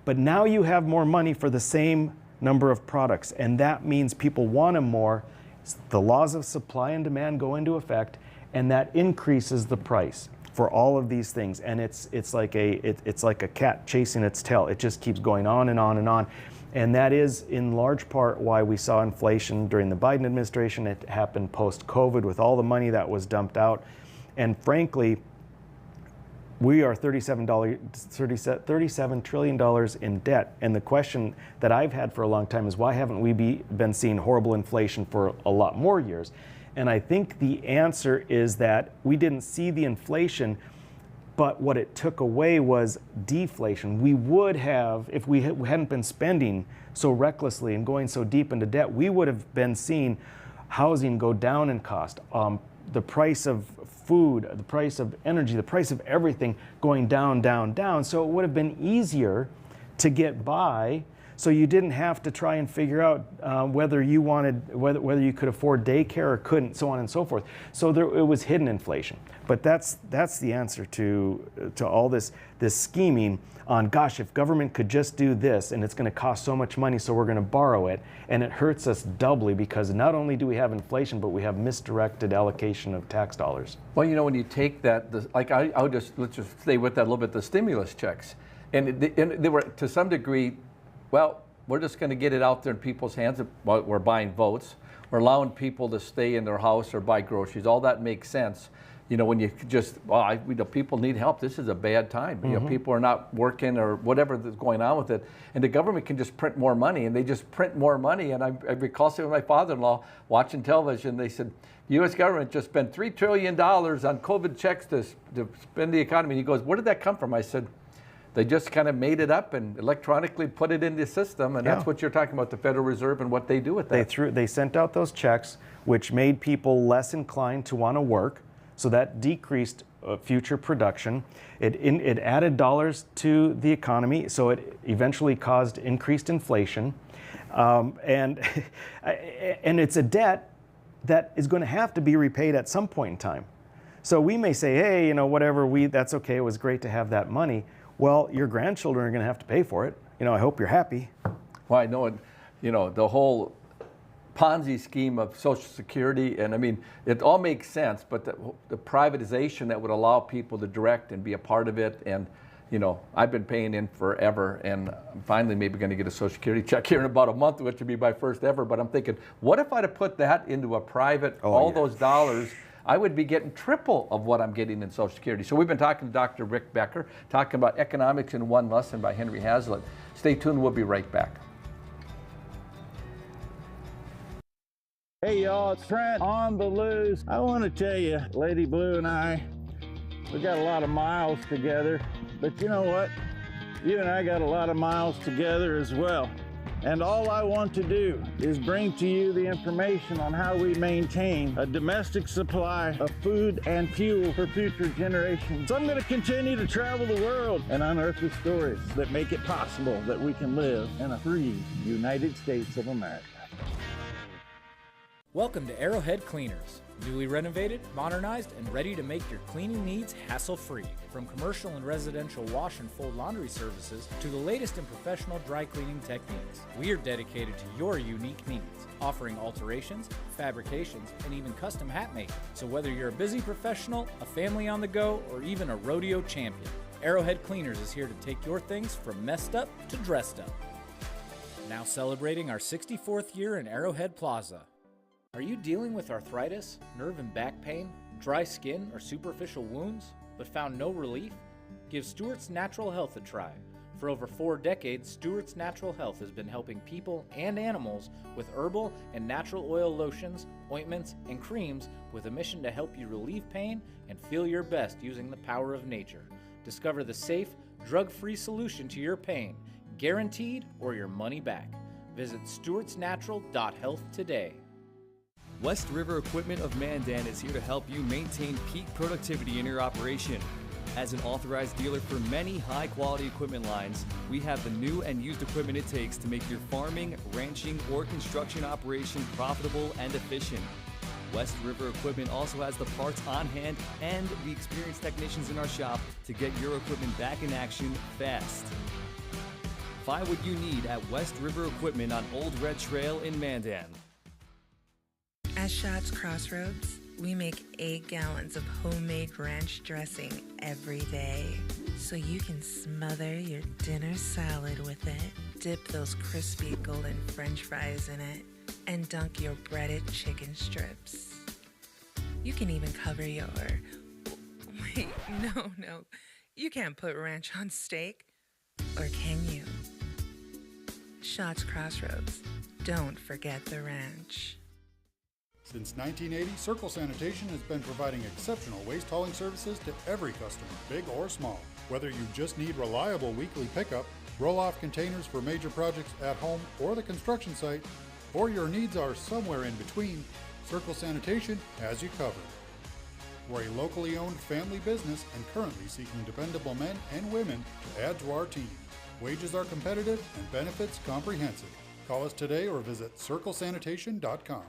But now you have more money for the same number of products, and that means people want them more. The laws of supply and demand go into effect, and that increases the price for all of these things. And it's like a cat chasing its tail. It just keeps going on and on and on. And that is in large part why we saw inflation during the Biden administration. It happened post-COVID with all the money that was dumped out. And frankly, we are $37 trillion in debt. And the question that I've had for a long time is, why haven't we been seeing horrible inflation for a lot more years? And I think the answer is that we didn't see the inflation, but what it took away was deflation. We would have, if we hadn't been spending so recklessly and going so deep into debt, we would have been seeing housing go down in cost. The price of food, the price of energy, the price of everything going down, down, down. So it would have been easier to get by. So you didn't have to try and figure out whether you could afford daycare or couldn't, so on and so forth. So it was hidden inflation. But that's the answer to all this scheming on, gosh, if government could just do this, and it's going to cost so much money, so we're going to borrow it, and it hurts us doubly because not only do we have inflation, but we have misdirected allocation of tax dollars. Well, you know, when you take that, let's just stay with that a little bit, the stimulus checks, and they were to some degree, well, we're just going to get it out there in people's hands. We're buying votes. We're allowing people to stay in their house or buy groceries. All that makes sense. You know, when you just, people need help. This is a bad time. You know, people are not working or whatever is going on with it. And the government can just print more money, and they just print more money. And I recall saying with my father-in-law watching television, they said, the U.S. government just spent $3 trillion on COVID checks to spend the economy. And he goes, where did that come from? I said, they just kind of made it up and electronically put it in the system, and that's what you're talking about, the Federal Reserve and what they do with that. They sent out those checks, which made people less inclined to want to work, so that decreased future production. It added dollars to the economy, so it eventually caused increased inflation, and it's a debt that is going to have to be repaid at some point in time. So we may say, hey, you know, whatever, that's okay, it was great to have that money. Well, your grandchildren are going to have to pay for it. You know, I hope you're happy. Well, I know it. You know, the whole Ponzi scheme of Social Security, and I mean, it all makes sense, but the privatization that would allow people to direct and be a part of it, and, you know, I've been paying in forever, and I'm finally maybe going to get a Social Security check here in about a month, which would be my first ever, but I'm thinking, what if I'd have put that into a private, those dollars, I would be getting triple of what I'm getting in Social Security. So we've been talking to Dr. Rick Becker, talking about Economics in One Lesson by Henry Hazlitt. Stay tuned, we'll be right back. Hey y'all, it's Trent on the loose. I want to tell you, Lady Blue and I, we got a lot of miles together, but you know what? You and I got a lot of miles together as well. And all I want to do is bring to you the information on how we maintain a domestic supply of food and fuel for future generations. So I'm going to continue to travel the world and unearth the stories that make it possible that we can live in a free United States of America. Welcome to Arrowhead Cleaners. Newly renovated, modernized, and ready to make your cleaning needs hassle-free. From commercial and residential wash and fold laundry services to the latest in professional dry cleaning techniques, we are dedicated to your unique needs, offering alterations, fabrications, and even custom hat making. So whether you're a busy professional, a family on the go, or even a rodeo champion, Arrowhead Cleaners is here to take your things from messed up to dressed up. Now celebrating our 64th year in Arrowhead Plaza. Are you dealing with arthritis, nerve and back pain, dry skin, or superficial wounds, but found no relief? Give Stewart's Natural Health a try. For over 4 decades, Stewart's Natural Health has been helping people and animals with herbal and natural oil lotions, ointments, and creams with a mission to help you relieve pain and feel your best using the power of nature. Discover the safe, drug-free solution to your pain, guaranteed or your money back. Visit stewartsnatural.health today. West River Equipment of Mandan is here to help you maintain peak productivity in your operation. As an authorized dealer for many high-quality equipment lines, we have the new and used equipment it takes to make your farming, ranching, or construction operation profitable and efficient. West River Equipment also has the parts on hand and the experienced technicians in our shop to get your equipment back in action fast. Find what you need at West River Equipment on Old Red Trail in Mandan. At Shots Crossroads, we make 8 gallons of homemade ranch dressing every day, so you can smother your dinner salad with it, dip those crispy golden french fries in it, and dunk your breaded chicken strips. You can even cover your... Wait, no. You can't put ranch on steak. Or can you? Shots Crossroads. Don't forget the ranch. Since 1980, Circle Sanitation has been providing exceptional waste hauling services to every customer, big or small. Whether you just need reliable weekly pickup, roll-off containers for major projects at home or the construction site, or your needs are somewhere in between, Circle Sanitation has you covered. We're a locally owned family business and currently seeking dependable men and women to add to our team. Wages are competitive and benefits comprehensive. Call us today or visit circlesanitation.com.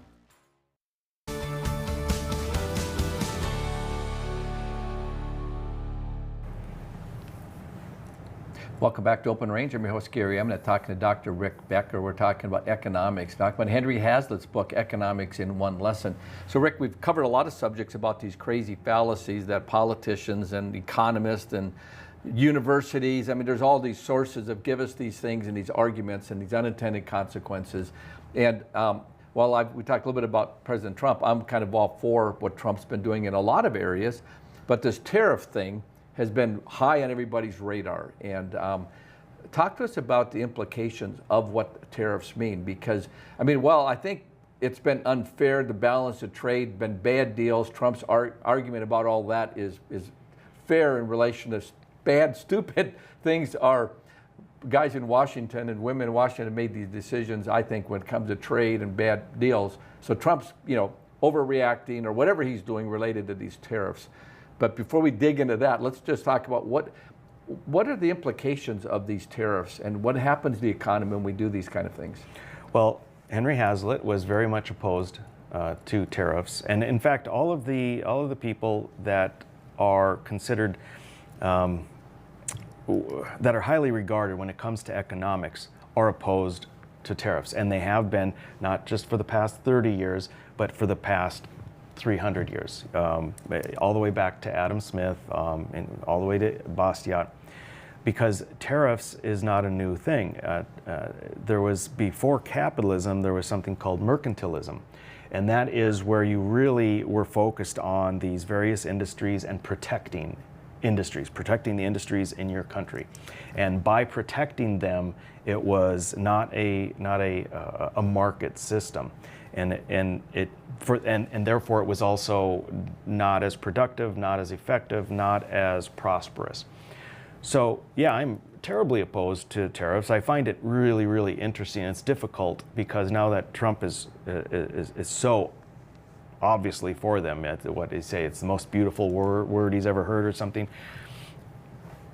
Welcome back to Open Range. I'm your host, Gary Emineth, talking to Dr. Rick Becker. We're talking about economics, talking about Henry Hazlitt's book, Economics in One Lesson. So, Rick, we've covered a lot of subjects about these crazy fallacies that politicians and economists and universities, I mean, there's all these sources that give us these things and these arguments and these unintended consequences. And while we talked a little bit about President Trump, I'm kind of all for what Trump's been doing in a lot of areas. But this tariff thing has been high on everybody's radar. And talk to us about the implications of what tariffs mean. Because, I mean, well, I think it's been unfair, the balance of trade, been bad deals. Trump's argument about all that is fair in relation to bad, stupid things. Are guys in Washington and women in Washington have made these decisions, I think, when it comes to trade and bad deals. So Trump's, overreacting or whatever he's doing related to these tariffs. But before we dig into that, let's just talk about what are the implications of these tariffs and what happens to the economy when we do these kind of things? Well, Henry Hazlitt was very much opposed to tariffs, and in fact, all of the people that are considered that are highly regarded when it comes to economics are opposed to tariffs, and they have been not just for the past 30 years, but for the past 300 years, all the way back to Adam Smith and all the way to Bastiat, because tariffs is not a new thing. There was, before capitalism, there was something called mercantilism, and that is where you really were focused on these various industries and protecting the industries in your country. And by protecting them, it was not a market system. And therefore it was also not as productive, not as effective, not as prosperous. So yeah, I'm terribly opposed to tariffs. I find it really, really interesting. It's difficult because now that Trump is so obviously for them, what they say, it's the most beautiful word he's ever heard or something.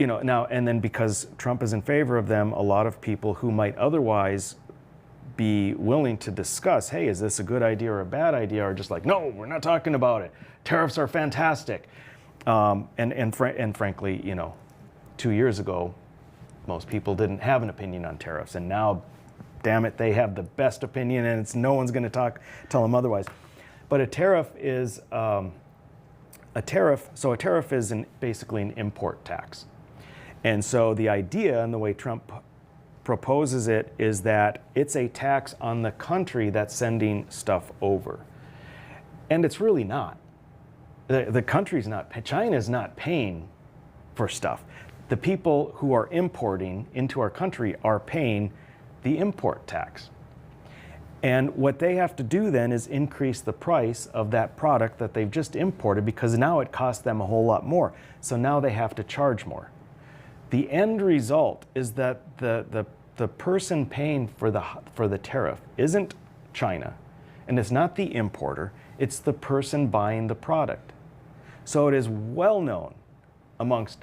Now, and then because Trump is in favor of them, a lot of people who might otherwise be willing to discuss, hey, is this a good idea or a bad idea, are just like, no, we're not talking about it. Tariffs are fantastic. And frankly, 2 years ago, most people didn't have an opinion on tariffs. And now, damn it, they have the best opinion, and no one's going to tell them otherwise. But a tariff is basically an import tax. And so the idea, and the way Trump proposes it, is that it's a tax on the country that's sending stuff over. And it's really not. The country's not, China's not paying for stuff. The people who are importing into our country are paying the import tax. And what they have to do then is increase the price of that product that they've just imported, because now it costs them a whole lot more. So now they have to charge more. The end result is that the person paying for the tariff isn't China, and it's not the importer, it's the person buying the product. So it is well known amongst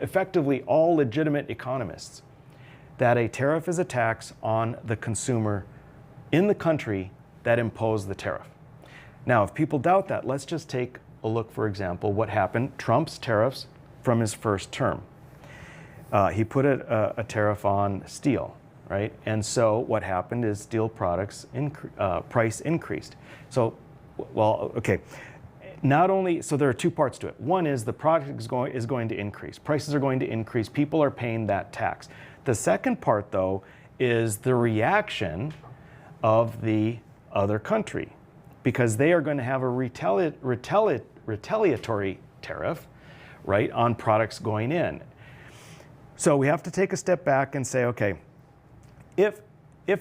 effectively all legitimate economists that a tariff is a tax on the consumer in the country that imposed the tariff. Now, if people doubt that, let's just take a look, for example, what happened, Trump's tariffs from his first term. He put a tariff on steel, right? And so what happened is steel products price increased. So, well, okay. Not only, so there are two parts to it. One is the product is going to increase. Prices are going to increase. People are paying that tax. The second part, though, is the reaction of the other country, because they are going to have a retaliatory tariff right, on products going in. So we have to take a step back and say, okay, if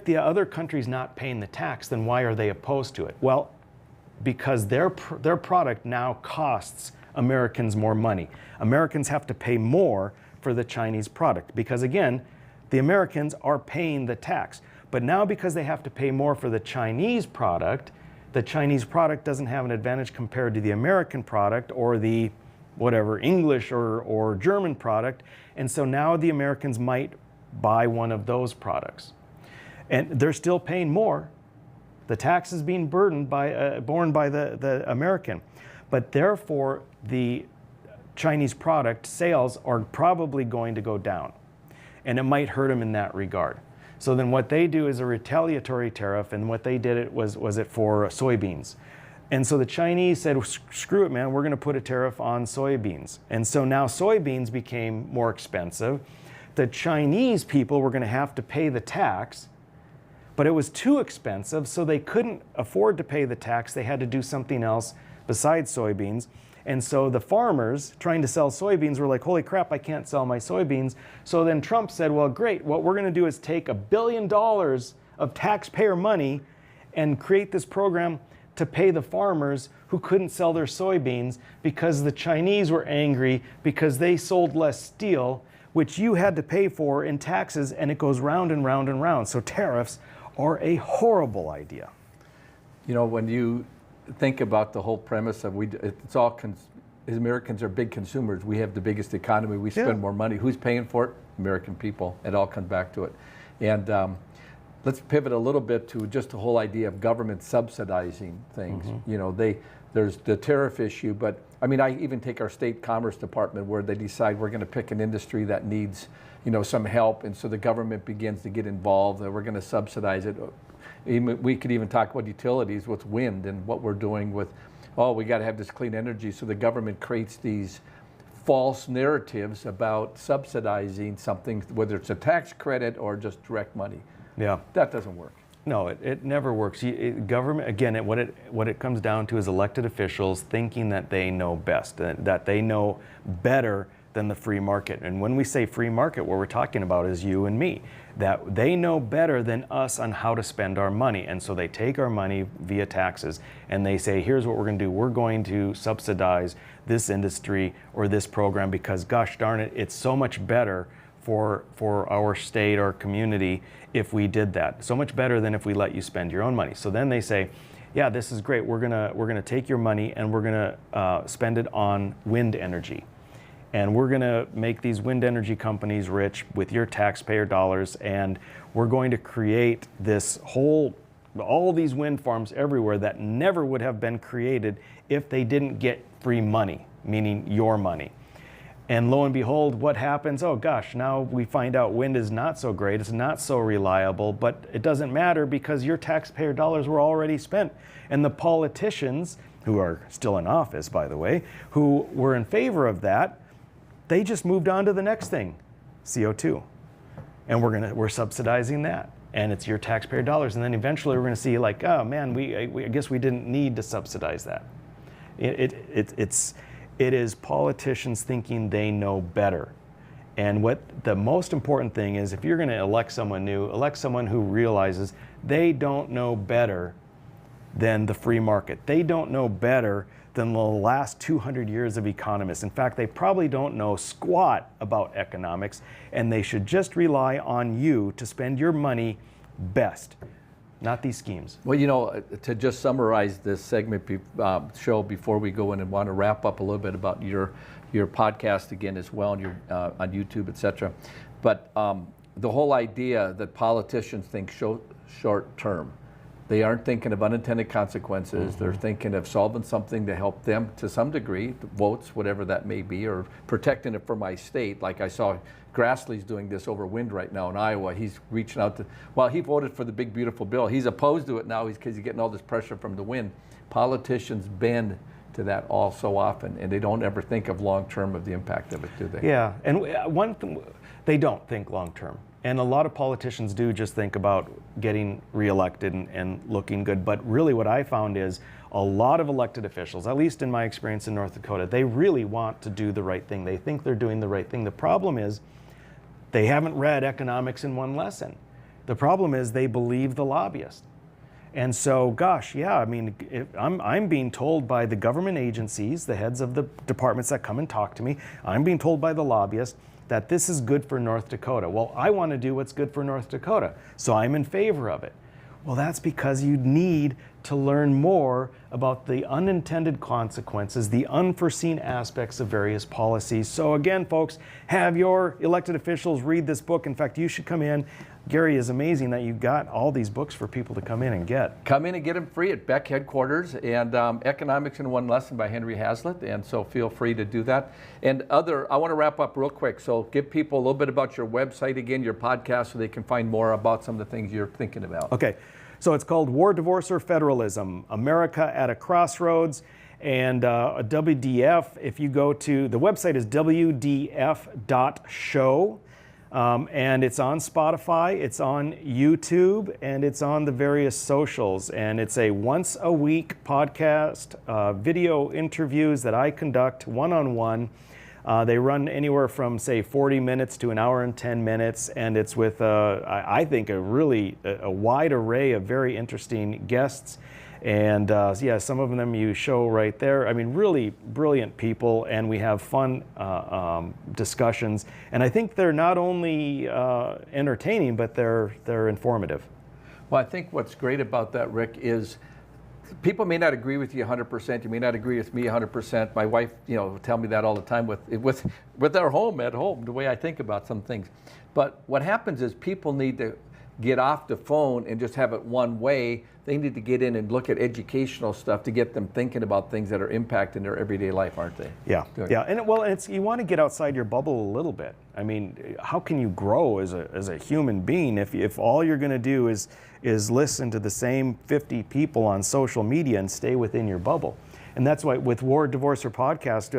the other country's not paying the tax, then why are they opposed to it? Well, because their product now costs Americans more money. Americans have to pay more for the Chinese product because, again, the Americans are paying the tax. But now because they have to pay more for the Chinese product doesn't have an advantage compared to the American product or the whatever English or German product. And so now the Americans might buy one of those products. And they're still paying more. The tax is being borne by the American. But therefore, the Chinese product sales are probably going to go down. And it might hurt them in that regard. So then what they do is a retaliatory tariff, and what they did it was it for soybeans. And so the Chinese said, screw it, man, we're going to put a tariff on soybeans. And so now soybeans became more expensive. The Chinese people were going to have to pay the tax, but it was too expensive, so they couldn't afford to pay the tax. They had to do something else besides soybeans. And so the farmers trying to sell soybeans were like, holy crap, I can't sell my soybeans. So then Trump said, well, great, what we're going to do is take $1 billion of taxpayer money and create this program to pay the farmers who couldn't sell their soybeans because the Chinese were angry because they sold less steel, which you had to pay for in taxes, and it goes round and round and round. So tariffs are a horrible idea. You know, when you think about the whole premise of it's all as Americans are big consumers. We have the biggest economy. We spend more money. Who's paying for it? American people. It all comes back to it. And let's pivot a little bit to just the whole idea of government subsidizing things. You know, there's the tariff issue, but I mean, I even take our state commerce department where they decide we're going to pick an industry that needs, you know, some help, and so the government begins to get involved, and we're going to subsidize it. We could even talk about utilities with wind and what we're doing with, oh, we got to have this clean energy. So the government creates these false narratives about subsidizing something, whether it's a tax credit or just direct money. Yeah, that doesn't work. No, it never works. Government, again, what it comes down to is elected officials thinking that they know best, that they know better than the free market. And when we say free market, what we're talking about is you and me, that they know better than us on how to spend our money. And so they take our money via taxes and they say, here's what we're going to do. We're going to subsidize this industry or this program because, gosh darn it, it's so much better for our state or community if we did that. So much better than if we let you spend your own money. So then they say, yeah, this is great. We're gonna take your money and we're gonna spend it on wind energy. And we're going to make these wind energy companies rich with your taxpayer dollars, and we're going to create this all these wind farms everywhere that never would have been created if they didn't get free money, meaning your money. And lo and behold, what happens? Oh gosh, now we find out wind is not so great, it's not so reliable, but it doesn't matter because your taxpayer dollars were already spent. And the politicians, who are still in office, by the way, who were in favor of that, they just moved on to the next thing, CO2. And we're subsidizing that. And it's your taxpayer dollars. And then eventually we're going to see like, oh man, I guess we didn't need to subsidize that. It is politicians thinking they know better. And what the most important thing is, if you're going to elect someone new, elect someone who realizes they don't know better than the free market. They don't know better than the last 200 years of economists. In fact, they probably don't know squat about economics, and they should just rely on you to spend your money best, not these schemes. Well, you know, to just summarize this segment show before we go in and want to wrap up a little bit about your podcast again as well, and your on YouTube, etc. But the whole idea that politicians think short term. They aren't thinking of unintended consequences. They're thinking of solving something to help them to some degree, votes, whatever that may be, or protecting it for my state. Like I saw Grassley's doing this over wind right now in Iowa. He's reaching out to, well, he voted for the big, beautiful bill. He's opposed to it now because he's getting all this pressure from the wind. Politicians bend to that all so often, and they don't ever think of long term of the impact of it, do they? Yeah, and one thing, they don't think long term. And a lot of politicians do just think about getting reelected and looking good. But really what I found is a lot of elected officials, at least in my experience in North Dakota, they really want to do the right thing. They think they're doing the right thing. The problem is they haven't read economics in one lesson. The problem is they believe the lobbyist. And so, gosh, yeah, I mean, I'm being told by the government agencies, the heads of the departments that come and talk to me, I'm being told by the lobbyists that this is good for North Dakota. Well, I want to do what's good for North Dakota, so I'm in favor of it. Well, that's because you need to learn more about the unintended consequences, the unforeseen aspects of various policies. So again, folks, have your elected officials read this book. In fact, you should come in. Gary, is amazing that you've got all these books for people to come in and get. Come in and get them free at Beck headquarters, and Economics in One Lesson by Henry Hazlitt, and so feel free to do that. And I want to wrap up real quick, so give people a little bit about your website again, your podcast, so they can find more about some of the things you're thinking about. Okay, so it's called War, Divorce, or Federalism, America at a Crossroads. And WDF, if you go to, the website is wdf.show. And it's on Spotify, it's on YouTube, and it's on the various socials. And it's a once a week podcast, video interviews that I conduct one-on-one. They run anywhere from, say, 40 minutes to an hour and 10 minutes. And it's with, I think, a wide array of very interesting guests. And yeah, some of them you show right there. I mean, really brilliant people, and we have fun discussions. And I think they're not only entertaining, but they're informative. Well, I think what's great about that, Rick, is people may not agree with you 100%. You may not agree with me 100%. My wife, will tell me that all the time with our home at home, the way I think about some things. But what happens is people need to get off the phone and just have it one way. They need to get in and look at educational stuff to get them thinking about things that are impacting their everyday life, aren't they? Yeah, yeah, and you want to get outside your bubble a little bit. I mean, how can you grow as a human being if all you're going to do is listen to the same 50 people on social media and stay within your bubble? And that's why with War, Divorce, or Podcast,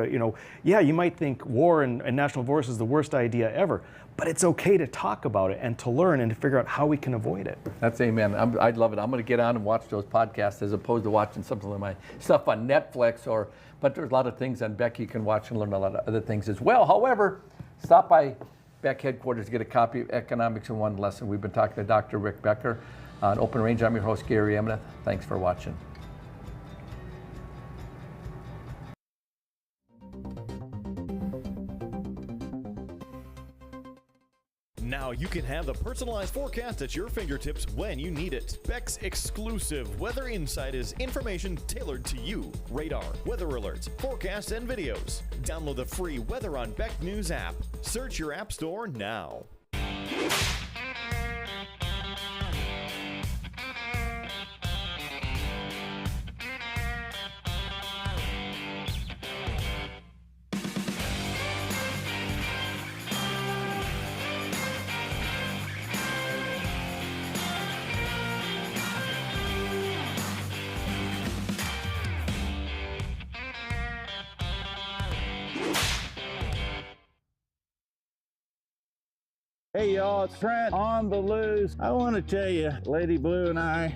yeah, you might think war and national divorce is the worst idea ever, but it's okay to talk about it and to learn and to figure out how we can avoid it. That's amen. I'd love it. I'm going to get on and watch those podcasts as opposed to watching something of my stuff on Netflix. But there's a lot of things on Beck you can watch and learn a lot of other things as well. However, stop by Beck headquarters to get a copy of Economics in One Lesson. We've been talking to Dr. Rick Becker on Open Range. I'm your host, Gary Emineth. Thanks for watching. Now you can have the personalized forecast at your fingertips when you need it. Beck's exclusive Weather Insight is information tailored to you. Radar, weather alerts, forecasts, and videos. Download the free Weather on Beck News app. Search your app store now. Hey y'all, it's Trent on the loose. I want to tell you, Lady Blue and I,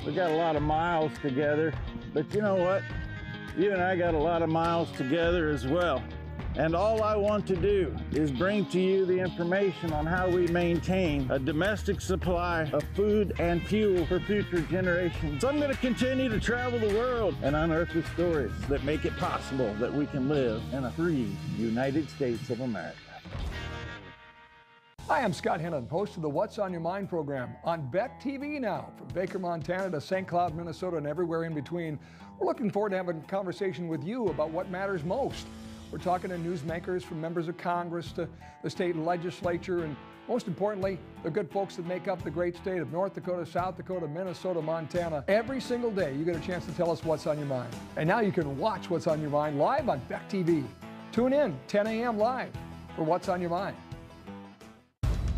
we got a lot of miles together, but you know what? You and I got a lot of miles together as well. And all I want to do is bring to you the information on how we maintain a domestic supply of food and fuel for future generations. So I'm going to continue to travel the world and unearth the stories that make it possible that we can live in a free United States of America. Hi, I'm Scott Hennon, host of the What's on Your Mind program on Beck TV now. From Baker, Montana to St. Cloud, Minnesota, and everywhere in between. We're looking forward to having a conversation with you about what matters most. We're talking to newsmakers from members of Congress to the state legislature, and most importantly, the good folks that make up the great state of North Dakota, South Dakota, Minnesota, Montana. Every single day, you get a chance to tell us what's on your mind. And now you can watch What's on Your Mind live on Beck TV. Tune in 10 a.m. live for What's on Your Mind.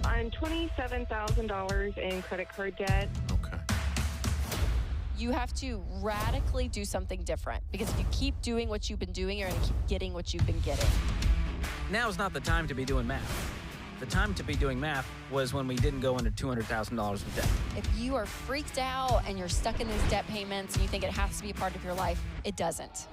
I'm $27,000 in credit card debt. Okay. You have to radically do something different, because if you keep doing what you've been doing, you're going to keep getting what you've been getting. Now's not the time to be doing math. The time to be doing math was when we didn't go into $200,000 of debt. If you are freaked out and you're stuck in these debt payments and you think it has to be a part of your life, it doesn't.